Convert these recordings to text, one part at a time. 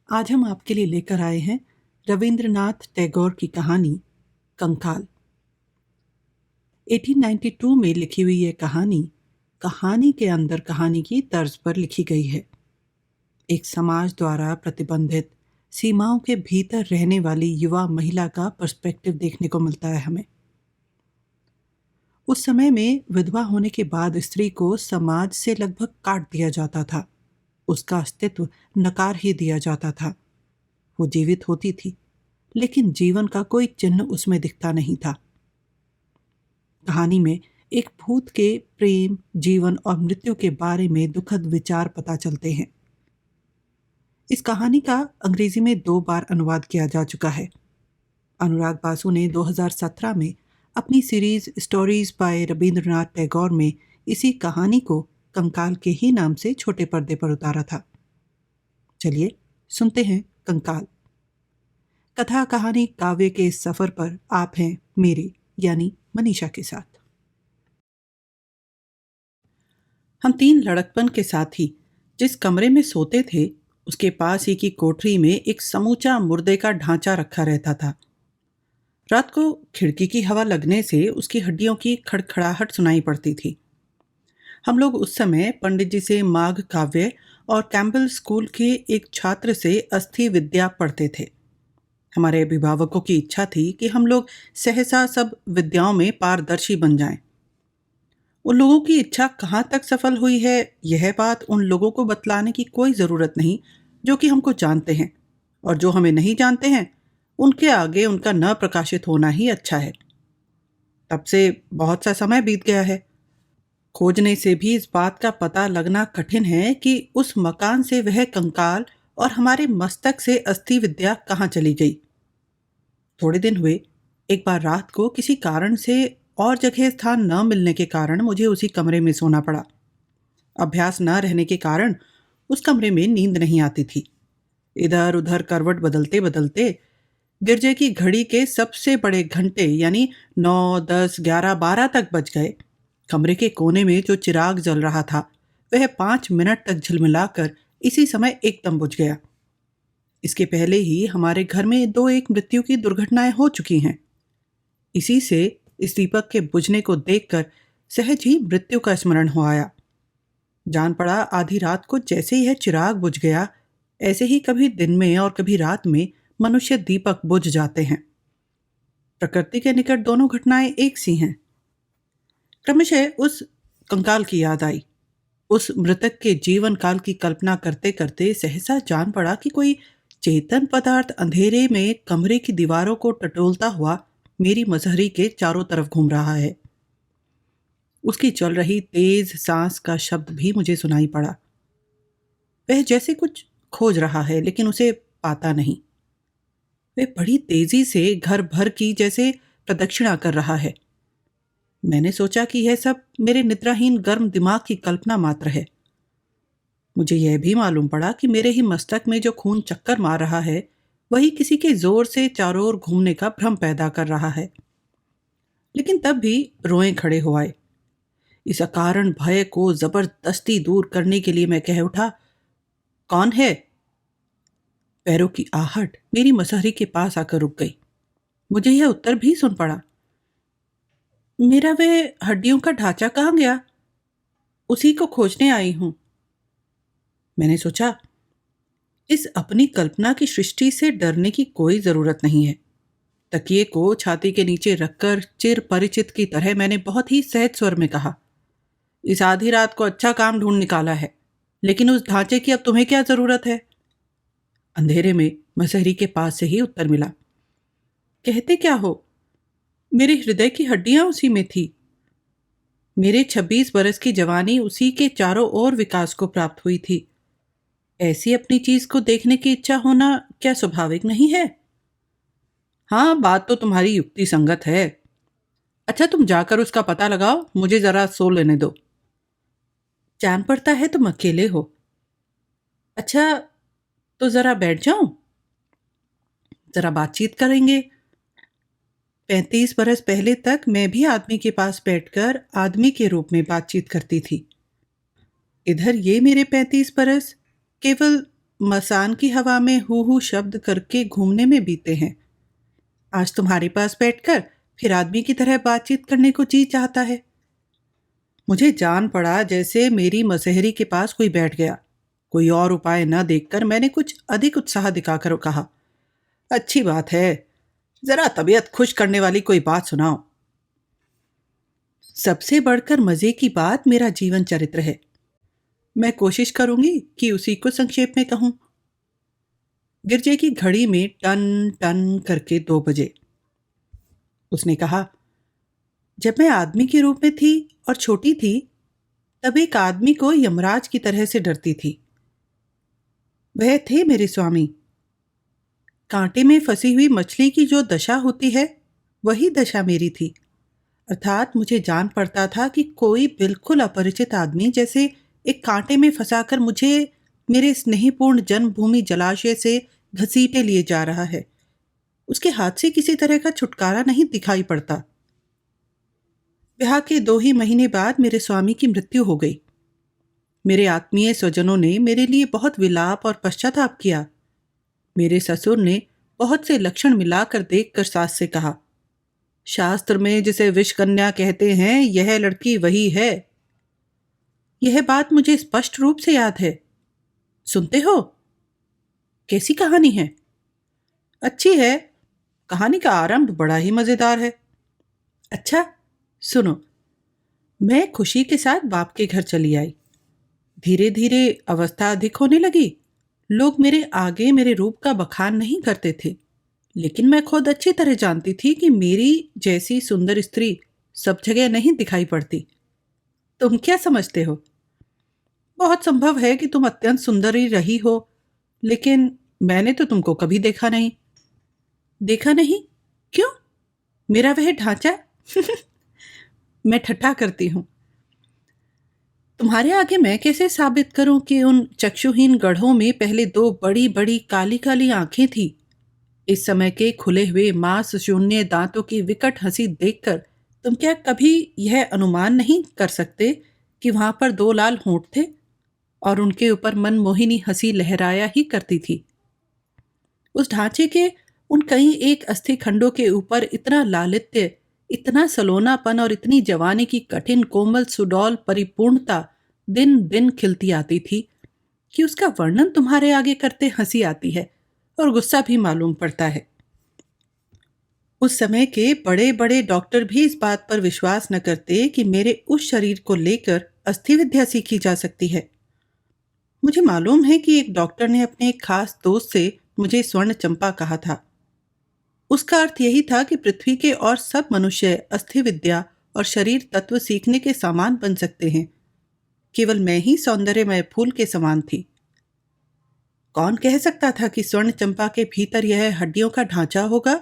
आज हम आपके लिए लेकर आए हैं रविंद्रनाथ टैगोर की कहानी कंकाल। 1892 में लिखी हुई ये कहानी कहानी के अंदर कहानी की तर्ज पर लिखी गई है। एक समाज द्वारा प्रतिबंधित सीमाओं के भीतर रहने वाली युवा महिला का पर्सपेक्टिव देखने को मिलता है हमें। उस समय में विधवा होने के बाद स्त्री को समाज से लगभग काट दिया जाता था। उसका अस्तित्व नकार ही दिया जाता था। वो जीवित होती थी, लेकिन जीवन का कोई चिन्ह उसमें दिखता नहीं था। कहानी में एक भूत के प्रेम, जीवन और मृत्यु के बारे में दुखद विचार पता चलते हैं। इस कहानी का अंग्रेजी में 2 बार अनुवाद किया जा चुका है। अनुराग बासु ने 2017 में अपनी series stories bye Rabindranath Tagore में इसी कहानी को कंकाल के ही नाम से छोटे पर्दे पर उतारा था। चलिए सुनते हैं कंकाल। कथा कहानी काव्य के इस सफर पर आप हैं मेरे यानी मनीषा के साथ। हम 3 लड़कपन के साथी जिस कमरे में सोते थे, उसके पास ही की कोठरी में एक समूचा मुर्दे का ढांचा रखा रहता था। रात को खिड़की की हवा लगने से उसकी हड्डियों की खड़खड़ाहट सुनाई पड़ती थी। हम लोग उस समय पंडित जी से माघ काव्य और कैम्पबेल स्कूल के एक छात्र से अस्थि विद्या पढ़ते थे। हमारे अभिभावकों की इच्छा थी कि हम लोग सहसा सब विद्याओं में पारदर्शी बन जाएं। उन लोगों की इच्छा कहाँ तक सफल हुई है, यह बात उन लोगों को बतलाने की कोई ज़रूरत नहीं जो कि हमको जानते हैं, और जो हमें नहीं जानते हैं उनके आगे उनका न प्रकाशित होना ही अच्छा है। तब से बहुत सा समय बीत गया है। खोजने से भी इस बात का पता लगना कठिन है कि उस मकान से वह कंकाल और हमारे मस्तक से अस्थि विद्या कहाँ चली गई। थोड़े दिन हुए, एक बार रात को किसी कारण से और जगह स्थान न मिलने के कारण मुझे उसी कमरे में सोना पड़ा। अभ्यास न रहने के कारण उस कमरे में नींद नहीं आती थी। इधर उधर करवट बदलते बदलते गिरजे की घड़ी के सबसे बड़े घंटे यानी 9, 10, 11, 12 तक बज गए। कमरे के कोने में जो चिराग जल रहा था वह 5 मिनट तक झिलमिलाकर इसी समय एकदम बुझ गया। इसके पहले ही हमारे घर में 2-1 मृत्यु की दुर्घटनाएं हो चुकी हैं। इसी से इस दीपक के बुझने को देखकर सहज ही मृत्यु का स्मरण हो आया। जान पड़ा आधी रात को जैसे ही यह चिराग बुझ गया, ऐसे ही कभी दिन में और कभी रात में मनुष्य दीपक बुझ जाते हैं। प्रकृति के निकट दोनों घटनाएं एक सी हैं। क्रमशः उस कंकाल की याद आई। उस मृतक के जीवन काल की कल्पना करते करते सहसा जान पड़ा कि कोई चेतन पदार्थ अंधेरे में कमरे की दीवारों को टटोलता हुआ मेरी मसहरी के चारों तरफ घूम रहा है। उसकी चल रही तेज सांस का शब्द भी मुझे सुनाई पड़ा। वह जैसे कुछ खोज रहा है लेकिन उसे पाता नहीं। वह बड़ी तेजी से घर भर की जैसे प्रदक्षिणा कर रहा है। मैंने सोचा कि यह सब मेरे निद्राहीन गर्म दिमाग की कल्पना मात्र है। मुझे यह भी मालूम पड़ा कि मेरे ही मस्तक में जो खून चक्कर मार रहा है वही किसी के जोर से चारों ओर घूमने का भ्रम पैदा कर रहा है। लेकिन तब भी रोए खड़े हो आए। इस अकारण भय को जबरदस्ती दूर करने के लिए मैं कह उठा, कौन है? पैरों की आहट मेरी मसहरी के पास आकर रुक गई। मुझे यह उत्तर भी सुन पड़ा, मेरा वह हड्डियों का ढांचा कहाँ गया? उसी को खोजने आई हूं। मैंने सोचा, इस अपनी कल्पना की सृष्टि से डरने की कोई जरूरत नहीं है। तकिए को छाती के नीचे रखकर चिर परिचित की तरह मैंने बहुत ही सहज स्वर में कहा, इस आधी रात को अच्छा काम ढूंढ निकाला है, लेकिन उस ढांचे की अब तुम्हें क्या जरूरत है? अंधेरे में मसहरी के पास से ही उत्तर मिला, कहते क्या हो? मेरे हृदय की हड्डियां उसी में थी। मेरे 26 बरस की जवानी उसी के चारों ओर विकास को प्राप्त हुई थी। ऐसी अपनी चीज को देखने की इच्छा होना क्या स्वाभाविक नहीं है? हाँ, बात तो तुम्हारी युक्ति संगत है। अच्छा, तुम जाकर उसका पता लगाओ, मुझे जरा सो लेने दो। जान पड़ता है तुम अकेले हो। अच्छा, तो जरा बैठ जाओ, जरा बातचीत करेंगे। 35 बरस पहले तक मैं भी आदमी के पास बैठकर आदमी के रूप में बातचीत करती थी। इधर ये मेरे 35 बरस केवल मसान की हवा में हू हू शब्द करके घूमने में बीते हैं। आज तुम्हारे पास बैठकर फिर आदमी की तरह बातचीत करने को जी चाहता है। मुझे जान पड़ा जैसे मेरी मसहरी के पास कोई बैठ गया। कोई और उपाय न देखकर मैंने कुछ अधिक उत्साह दिखाकर कहा, अच्छी बात है, जरा तबीयत खुश करने वाली कोई बात सुनाओ। सबसे बढ़कर मजे की बात मेरा जीवन चरित्र है। मैं कोशिश करूंगी कि उसी को संक्षेप में कहूं। गिरजे की घड़ी में टन टन करके 2 बजे। उसने कहा, जब मैं आदमी के रूप में थी और छोटी थी, तब एक आदमी को यमराज की तरह से डरती थी। वह थे मेरे स्वामी। कांटे में फंसी हुई मछली की जो दशा होती है, वही दशा मेरी थी। अर्थात मुझे जान पड़ता था कि कोई बिल्कुल अपरिचित आदमी जैसे एक कांटे में फंसाकर मुझे मेरे स्नेहपूर्ण जन्मभूमि जलाशय से घसीटे लिए जा रहा है। उसके हाथ से किसी तरह का छुटकारा नहीं दिखाई पड़ता। ब्याह के 2 ही महीने बाद मेरे स्वामी की मृत्यु हो गई। मेरे आत्मीय स्वजनों ने मेरे लिए बहुत विलाप और पश्चाताप किया। मेरे ससुर ने बहुत से लक्षण मिलाकर देखकर सास से कहा, शास्त्र में जिसे विषकन्या कहते हैं, यह लड़की वही है। यह बात मुझे स्पष्ट रूप से याद है। सुनते हो? कैसी कहानी है? अच्छी है। कहानी का आरंभ बड़ा ही मजेदार है। अच्छा, सुनो। मैं खुशी के साथ बाप के घर चली आई। धीरे धीरे अवस्था अधिक होने लगी। लोग मेरे आगे मेरे रूप का बखान नहीं करते थे, लेकिन मैं खुद अच्छी तरह जानती थी कि मेरी जैसी सुंदर स्त्री सब जगह नहीं दिखाई पड़ती। तुम क्या समझते हो? बहुत संभव है कि तुम अत्यंत सुंदर ही रही हो, लेकिन मैंने तो तुमको कभी देखा नहीं। देखा नहीं? क्यों? मेरा वह ढांचा? मैं ठट्ठा करती हूँ। तुम्हारे आगे मैं कैसे साबित करूं कि उन चक्षुहीन गढ़ों में पहले 2 बड़ी बड़ी काली काली आंखें थी। इस समय के खुले हुए मांस शून्य दांतों की विकट हंसी देखकर तुम क्या कभी यह अनुमान नहीं कर सकते कि वहां पर 2 लाल होंठ थे और उनके ऊपर मनमोहिनी हंसी लहराया ही करती थी। उस ढांचे के उन कई एक अस्थि खंडों के ऊपर इतना लालित्य, इतना सलोनापन और इतनी जवानी की कठिन कोमल सुडौल परिपूर्णता दिन दिन खिलती आती थी कि उसका वर्णन तुम्हारे आगे करते हंसी आती है और गुस्सा भी मालूम पड़ता है। उस समय के बड़े बड़े डॉक्टर भी इस बात पर विश्वास न करते कि मेरे उस शरीर को लेकर अस्थि विद्या सीखी जा सकती है। मुझे मालूम है कि एक डॉक्टर ने अपने एक खास दोस्त से मुझे स्वर्ण चंपा कहा था। उसका अर्थ यही था कि पृथ्वी के और सब मनुष्य अस्थि विद्या और शरीर तत्व सीखने के समान बन सकते हैं। केवल मैं ही सौंदर्यमय फूल के समान थी। कौन कह सकता था कि स्वर्ण चंपा के भीतर यह हड्डियों का ढांचा होगा?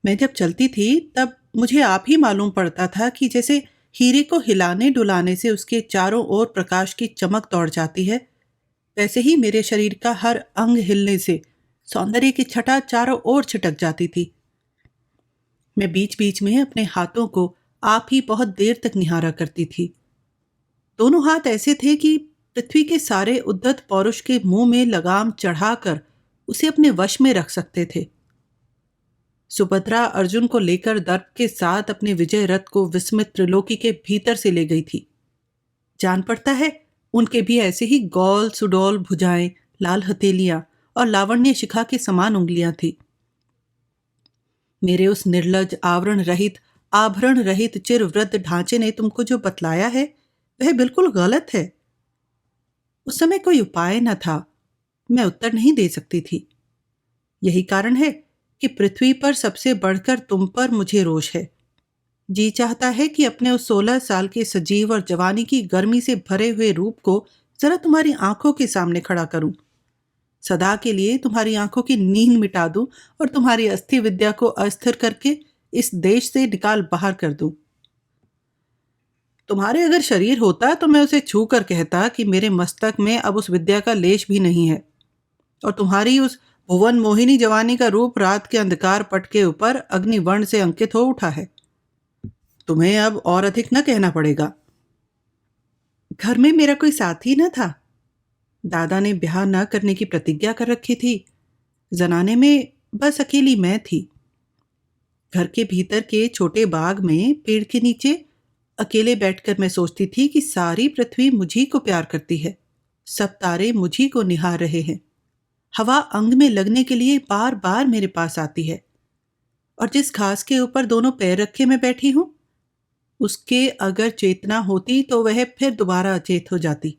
मैं जब चलती थी तब मुझे आप ही मालूम पड़ता था कि जैसे हीरे को हिलाने डुलाने से उसके चारों ओर प्रकाश की चमक दौड़ जाती है, वैसे ही मेरे शरीर का हर अंग हिलने से सौंदर्य की छटा चारों ओर छिटक जाती थी। मैं बीच बीच में अपने हाथों को आप ही बहुत देर तक निहारा करती थी। दोनों हाथ ऐसे थे कि पृथ्वी के सारे उद्धत पौरुष के मुंह में लगाम चढ़ाकर उसे अपने वश में रख सकते थे। सुभद्रा अर्जुन को लेकर दर्प के साथ अपने विजय रथ को विस्मित त्रिलोकी के भीतर से ले गई थी। जान पड़ता है उनके भी ऐसे ही गौल सुडौल भुजाएं, लाल हथेलियां और लावण्य शिखा के समान उंगलियां थी। मेरे उस निर्लज आवरण रहित आभरण रहित चिरवृद्ध ढांचे ने तुमको जो बतलाया है वह बिल्कुल गलत है। उस समय कोई उपाय न था। मैं उत्तर नहीं दे सकती थी। यही कारण है कि पृथ्वी पर सबसे बढ़कर तुम पर मुझे रोष है। जी चाहता है कि अपने उस 16 साल के सजीव और जवानी की गर्मी से भरे हुए रूप को जरा तुम्हारी आंखों के सामने खड़ा करूं। सदा के लिए तुम्हारी आंखों की नींद मिटा दूं और तुम्हारी अस्थि विद्या को अस्थिर करके इस देश से निकाल बाहर कर दूं। तुम्हारे अगर शरीर होता तो मैं उसे छू कर कहता कि मेरे मस्तक में अब उस विद्या का लेश भी नहीं है और तुम्हारी उस भुवन मोहिनी जवानी का रूप रात के अंधकार पट के ऊपर अग्निवर्ण से अंकित हो उठा है। तुम्हें अब और अधिक न कहना पड़ेगा। घर में मेरा कोई साथी न था। दादा ने ब्याह न करने की प्रतिज्ञा कर रखी थी। जनाने में बस अकेली मैं थी। घर के भीतर के छोटे बाग में पेड़ के नीचे अकेले बैठकर मैं सोचती थी कि सारी पृथ्वी मुझी को प्यार करती है, सब तारे मुझी को निहार रहे हैं, हवा अंग में लगने के लिए बार बार मेरे पास आती है, और जिस घास के ऊपर दोनों पैर रखे मैं बैठी हूं, उसके अगर चेतना होती तो वह फिर दोबारा अचेत हो जाती।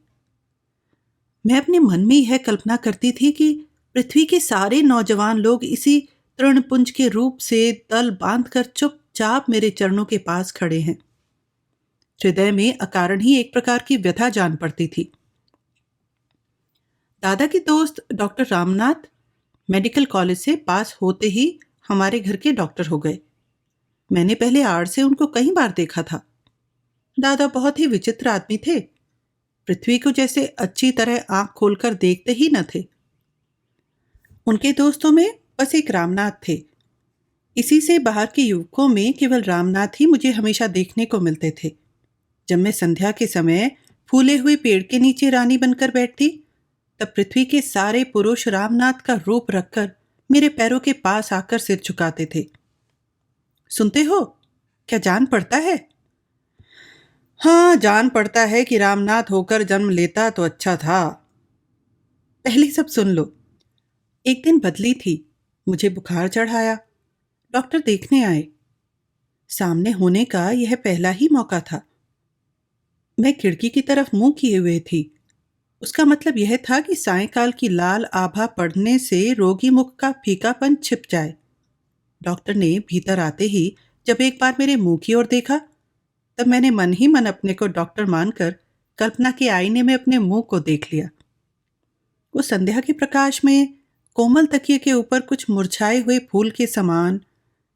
मैं अपने मन में यह कल्पना करती थी कि पृथ्वी के सारे नौजवान लोग इसी तृणपुंज के रूप से दल बांधकर चुपचाप मेरे चरणों के पास खड़े हैं। हृदय में अकारण ही एक प्रकार की व्यथा जान पड़ती थी। दादा के दोस्त डॉक्टर रामनाथ मेडिकल कॉलेज से पास होते ही हमारे घर के डॉक्टर हो गए। मैंने पहले आड़ से उनको कई बार देखा था। दादा बहुत ही विचित्र आदमी थे, पृथ्वी को जैसे अच्छी तरह आंख खोलकर देखते ही न थे। उनके दोस्तों में बस एक रामनाथ थे। इसी से बाहर के युवकों में केवल रामनाथ ही मुझे हमेशा देखने को मिलते थे। जब मैं संध्या के समय फूले हुए पेड़ के नीचे रानी बनकर बैठती, तब पृथ्वी के सारे पुरुष रामनाथ का रूप रखकर मेरे पैरों के पास आकर सिर झुकाते थे। सुनते हो, क्या जान पड़ता है? हाँ, जान पड़ता है कि रामनाथ होकर जन्म लेता तो अच्छा था। पहले सब सुन लो। एक दिन बदली थी, मुझे बुखार चढ़ाया। डॉक्टर देखने आए। सामने होने का यह पहला ही मौका था। मैं खिड़की की तरफ मुंह किए हुए थी। उसका मतलब यह था कि सायंकाल की लाल आभा पड़ने से रोगी मुख का फीकापन छिप जाए। डॉक्टर ने भीतर आते ही जब एक बार मेरे मुंह की ओर देखा, तब मैंने मन ही मन अपने को डॉक्टर मानकर कल्पना के आईने में अपने मुंह को देख लिया। वो संध्या के प्रकाश में कोमल तकिए के ऊपर कुछ मुरझाए हुए फूल के समान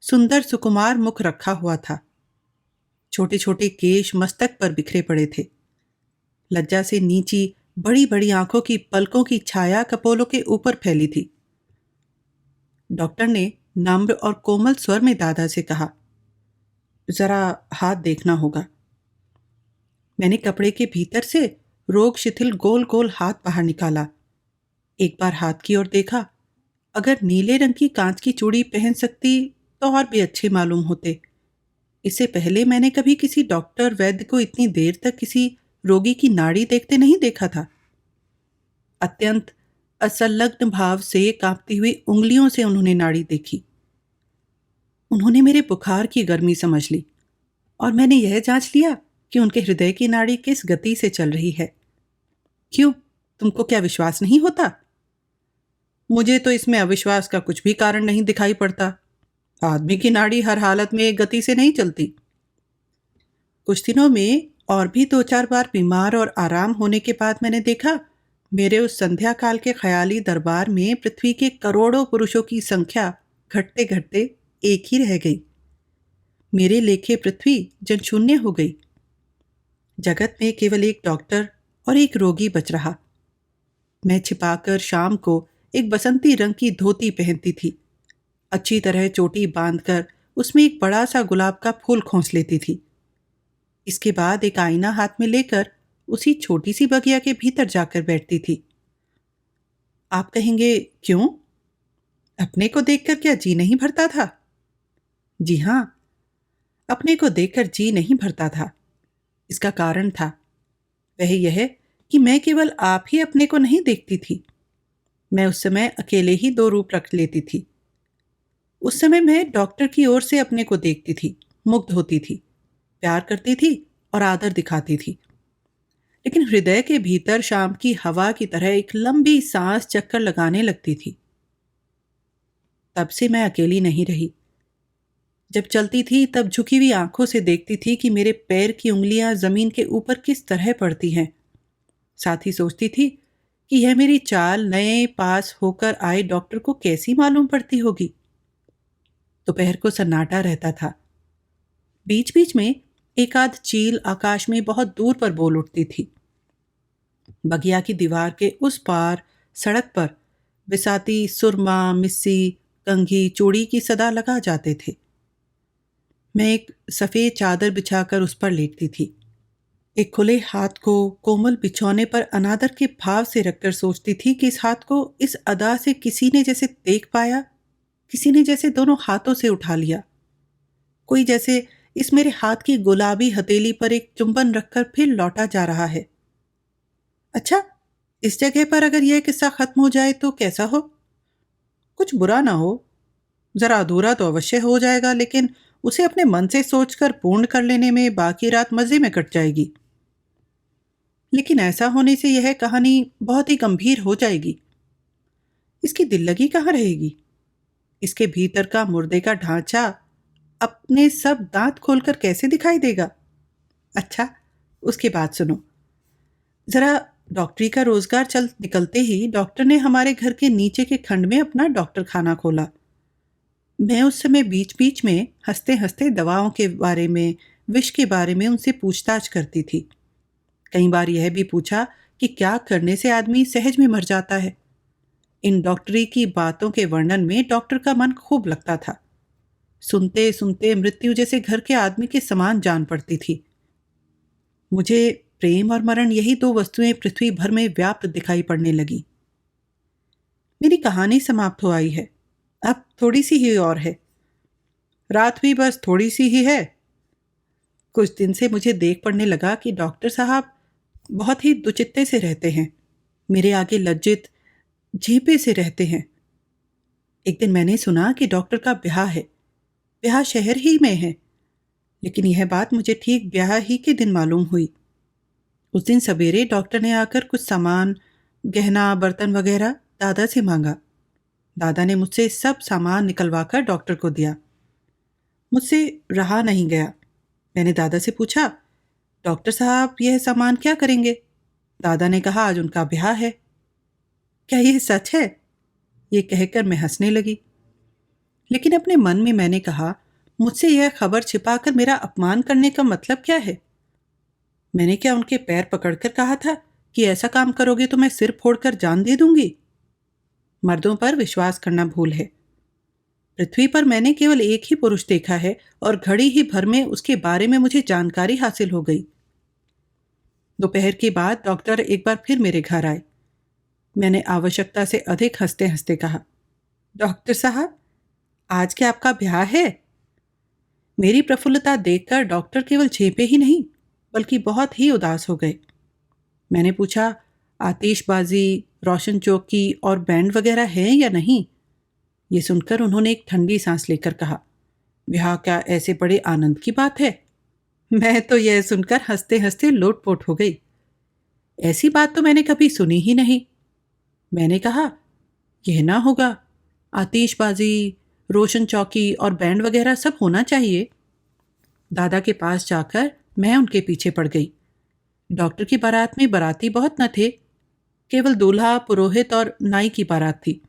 सुंदर सुकुमार मुख रखा हुआ था। छोटे छोटे केश मस्तक पर बिखरे पड़े थे। लज्जा से नीची बड़ी बड़ी आंखों की पलकों की छाया कपोलों के ऊपर फैली थी। डॉक्टर ने नम्र और कोमल स्वर में दादा से कहा, जरा हाथ देखना होगा। मैंने कपड़े के भीतर से रोग शिथिल गोल गोल हाथ बाहर निकाला। एक बार हाथ की ओर देखा। अगर नीले रंग की कांच की चूड़ी पहन सकती तो और भी अच्छे मालूम होते। इससे पहले मैंने कभी किसी डॉक्टर वैद्य को इतनी देर तक किसी रोगी की नाड़ी देखते नहीं देखा था। अत्यंत असंलग्न भाव से कांपती हुई उंगलियों से उन्होंने नाड़ी देखी। उन्होंने मेरे बुखार की गर्मी समझ ली और मैंने यह जांच लिया कि उनके हृदय की नाड़ी किस गति से चल रही है। क्यों, तुमको क्या विश्वास नहीं होता? मुझे तो इसमें अविश्वास का कुछ भी कारण नहीं दिखाई पड़ता। आदमी की नाड़ी हर हालत में एक गति से नहीं चलती। कुछ दिनों में और भी 2-4 बार बीमार और आराम होने के बाद मैंने देखा, मेरे उस संध्या काल के ख्याली दरबार में पृथ्वी के करोड़ों पुरुषों की संख्या घटते घटते एक ही रह गई। मेरे लेखे पृथ्वी जनशून्य हो गई। जगत में केवल एक डॉक्टर और एक रोगी बच रहा। मैं छिपाकर शाम को एक बसंती रंग की धोती पहनती थी। अच्छी तरह चोटी बांधकर उसमें एक बड़ा सा गुलाब का फूल खोस लेती थी। इसके बाद एक आईना हाथ में लेकर उसी छोटी सी बगिया के भीतर जाकर बैठती थी। आप कहेंगे क्यों? अपने को देखकर क्या जी नहीं भरता था? जी हाँ, अपने को देखकर जी नहीं भरता था। इसका कारण था वह यह कि मैं केवल आप ही अपने को नहीं देखती थी। मैं उस समय अकेले ही 2 रूप रख लेती थी। उस समय मैं डॉक्टर की ओर से अपने को देखती थी, मुग्ध होती थी, प्यार करती थी और आदर दिखाती थी। लेकिन हृदय के भीतर शाम की हवा की तरह एक लंबी सांस चक्कर लगाने लगती थी। तब से मैं अकेली नहीं रही। जब चलती थी तब झुकी हुई आंखों से देखती थी कि मेरे पैर की उंगलियां जमीन के ऊपर किस तरह पड़ती हैं। साथ ही सोचती थी कि यह मेरी चाल नए पास होकर आए डॉक्टर को कैसी मालूम पड़ती होगी। दोपहर को सन्नाटा रहता था। बीच बीच में एक आध चील आकाश में बहुत दूर पर बोल उठती थी। बगिया की दीवार के उस पार सड़क पर बिसाती सुरमा, मिस्सी, कंघी, चूड़ी की सदा लगा जाते थे। मैं एक सफ़ेद चादर बिछाकर उस पर लेटती थी। एक खुले हाथ को कोमल बिछौने पर अनादर के भाव से रखकर सोचती थी कि इस हाथ को इस अदा से किसी ने जैसे देख पाया, किसी ने जैसे दोनों हाथों से उठा लिया। कोई जैसे इस मेरे हाथ की गुलाबी हथेली पर एक चुंबन रखकर फिर लौटा जा रहा है। अच्छा, इस जगह पर अगर यह किस्सा खत्म हो जाए तो कैसा हो? कुछ बुरा ना हो, जरा अधूरा तो अवश्य हो जाएगा, लेकिन उसे अपने मन से सोचकर पूर्ण कर लेने में बाकी रात मजे में कट जाएगी। लेकिन ऐसा होने से यह कहानी बहुत ही गंभीर हो जाएगी। इसकी दिल लगी कहाँ रहेगी? इसके भीतर का मुर्दे का ढांचा अपने सब दांत खोलकर कैसे दिखाई देगा? अच्छा, उसके बाद सुनो जरा। डॉक्टरी का रोजगार चल निकलते ही डॉक्टर ने हमारे घर के नीचे के खंड में अपना डॉक्टर खाना खोला। मैं उस समय बीच बीच में हंसते हंसते दवाओं के बारे में, विष के बारे में उनसे पूछताछ करती थी। कई बार यह भी पूछा कि क्या करने से आदमी सहज में मर जाता है। इन डॉक्टरी की बातों के वर्णन में डॉक्टर का मन खूब लगता था। सुनते सुनते मृत्यु जैसे घर के आदमी के समान जान पड़ती थी। मुझे प्रेम और मरण, यही दो वस्तुएं पृथ्वी भर में व्याप्त दिखाई पड़ने लगी। मेरी कहानी समाप्त हो आई है। अब थोड़ी सी ही और है। रात भी बस थोड़ी सी ही है। कुछ दिन से मुझे देख पड़ने लगा कि डॉक्टर साहब बहुत ही दुचित्ते से रहते हैं। मेरे आगे लज्जित झेपे से रहते हैं। एक दिन मैंने सुना कि डॉक्टर का ब्याह है। ब्याह शहर ही में है, लेकिन यह बात मुझे ठीक ब्याह ही के दिन मालूम हुई। उस दिन सवेरे डॉक्टर ने आकर कुछ सामान, गहना, बर्तन वगैरह दादा से मांगा। दादा ने मुझसे सब सामान निकलवा कर डॉक्टर को दिया। मुझसे रहा नहीं गया। मैंने दादा से पूछा, डॉक्टर साहब यह सामान क्या करेंगे? दादा ने कहा, आज उनका ब्याह है। क्या यह सच है? ये कहकर मैं हंसने लगी। लेकिन अपने मन में मैंने कहा, मुझसे यह खबर छिपाकर मेरा अपमान करने का मतलब क्या है? मैंने क्या उनके पैर पकड़कर कहा था कि ऐसा काम करोगे तो मैं सिर फोड़कर जान दे दूंगी? मर्दों पर विश्वास करना भूल है। पृथ्वी पर मैंने केवल एक ही पुरुष देखा है और घड़ी ही भर में उसके बारे में मुझे जानकारी हासिल हो गई। दोपहर के बाद डॉक्टर एक बार फिर मेरे घर आए। मैंने आवश्यकता से अधिक हंसते हंसते कहा, डॉक्टर साहब आज क्या आपका ब्याह है? मेरी प्रफुल्लता देखकर डॉक्टर केवल झेपे ही नहीं बल्कि बहुत ही उदास हो गए। मैंने पूछा, आतिशबाजी, रोशन चौकी और बैंड वगैरह है या नहीं? ये सुनकर उन्होंने एक ठंडी सांस लेकर कहा, ब्याह क्या ऐसे बड़े आनंद की बात है? मैं तो यह सुनकर हंसते हंसते लोटपोट हो गई। ऐसी बात तो मैंने कभी सुनी ही नहीं। मैंने कहा, यह ना होगा, आतिशबाजी, रोशन चौकी और बैंड वगैरह सब होना चाहिए। दादा के पास जाकर मैं उनके पीछे पड़ गई। डॉक्टर की बारात में बाराती बहुत न थे, केवल दूल्हा, पुरोहित और नाई की बारात थी।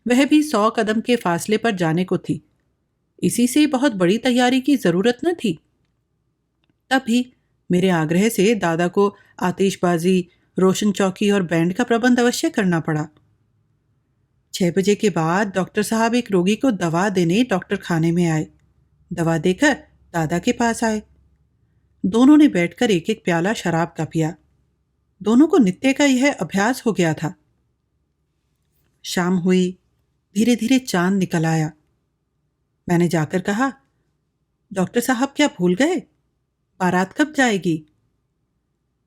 वह भी 100 कदम के फासले पर जाने को थी। इसी से बहुत बड़ी तैयारी की जरूरत न थी। तब भी मेरे आग्रह से दादा को आतिशबाजी, रोशन चौकी और बैंड का प्रबंध अवश्य करना पड़ा। 6 बजे के बाद डॉक्टर साहब एक रोगी को दवा देने डॉक्टर खाने में आए। दवा देकर दादा के पास आए। दोनों ने बैठकर एक एक प्याला शराब का पिया। दोनों को नित्य का यह अभ्यास हो गया था। शाम हुई, धीरे धीरे चांद निकल आया। मैंने जाकर कहा, डॉक्टर साहब क्या भूल गए? बारात कब जाएगी?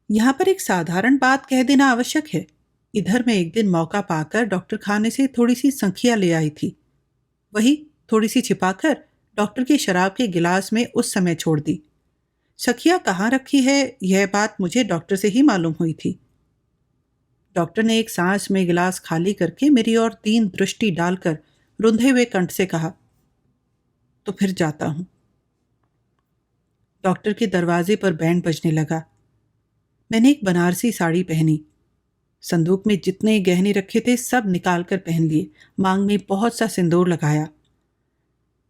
यहाँ पर एक साधारण बात कह देना आवश्यक है। इधर मैं एक दिन मौका पाकर डॉक्टर खाने से थोड़ी सी संखिया ले आई थी। वही थोड़ी सी छिपाकर डॉक्टर की शराब के गिलास में उस समय छोड़ दी। सखिया कहाँ रखी है यह बात मुझे डॉक्टर से ही मालूम हुई थी। डॉक्टर ने एक सांस में गिलास खाली करके मेरी ओर 3 दृष्टि डालकर रुंधे हुए कंठ से कहा, तो फिर जाता हूं। डॉक्टर के दरवाजे पर बैंड बजने लगा। मैंने एक बनारसी साड़ी पहनी। संदूक में जितने गहने रखे थे सब निकाल कर पहन लिए। मांग में बहुत सा सिंदूर लगाया।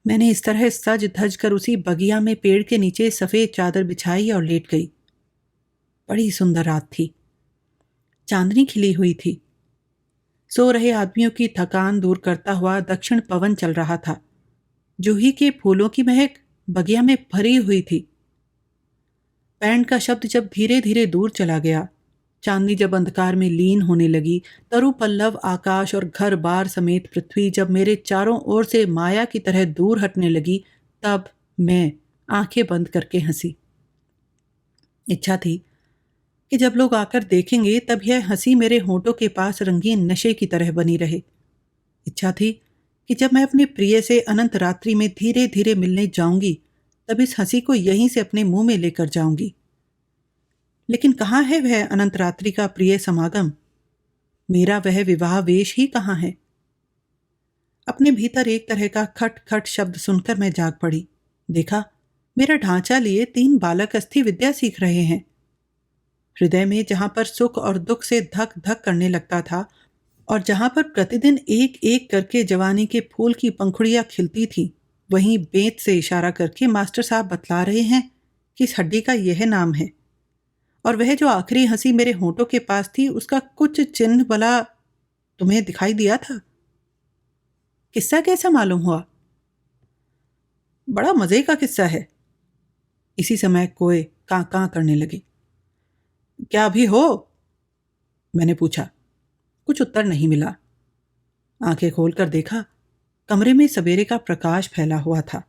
मैंने इस तरह सज धज कर उसी बगिया में पेड़ के नीचे सफ़ेद चादर बिछाई और लेट गई। बड़ी सुंदर रात थी। चांदनी खिली हुई थी। सो रहे आदमियों की थकान दूर करता हुआ दक्षिण पवन चल रहा था। जूही के फूलों की महक बगिया में भरी हुई थी। बैंड का शब्द जब धीरे धीरे दूर चला गया, चांदनी जब अंधकार में लीन होने लगी, तरु पल्लव आकाश और घर बार समेत पृथ्वी जब मेरे चारों ओर से माया की तरह दूर हटने लगी, तब मैं आंखें बंद करके हंसी। इच्छा थी कि जब लोग आकर देखेंगे तब यह हंसी मेरे होंठों के पास रंगीन नशे की तरह बनी रहे। इच्छा थी कि जब मैं अपने प्रिय से अनंत रात्रि में धीरे धीरे मिलने जाऊंगी, तब इस हंसी को यहीं से अपने मुंह में लेकर जाऊंगी। लेकिन कहाँ है वह अनंत रात्रि का प्रिय समागम? मेरा वह विवाह वेश ही कहाँ है? अपने भीतर एक तरह का खट खट शब्द सुनकर मैं जाग पड़ी। देखा, मेरा ढांचा लिए 3 बालक अस्थि विद्या सीख रहे हैं। हृदय में जहां पर सुख और दुख से धक धक करने लगता था और जहां पर प्रतिदिन एक एक करके जवानी के फूल की पंखुड़ियां खिलती थी, वहीं बेंत से इशारा करके मास्टर साहब बतला रहे हैं कि इस हड्डी का यह नाम है। और वह जो आखिरी हंसी मेरे होंठों के पास थी, उसका कुछ चिन्ह भला तुम्हें दिखाई दिया था? किस्सा कैसा मालूम हुआ? बड़ा मजे का किस्सा है। इसी समय कोए कां कां करने लगे। क्या अभी हो? मैंने पूछा। कुछ उत्तर नहीं मिला। आंखें खोलकर देखा, कमरे में सवेरे का प्रकाश फैला हुआ था।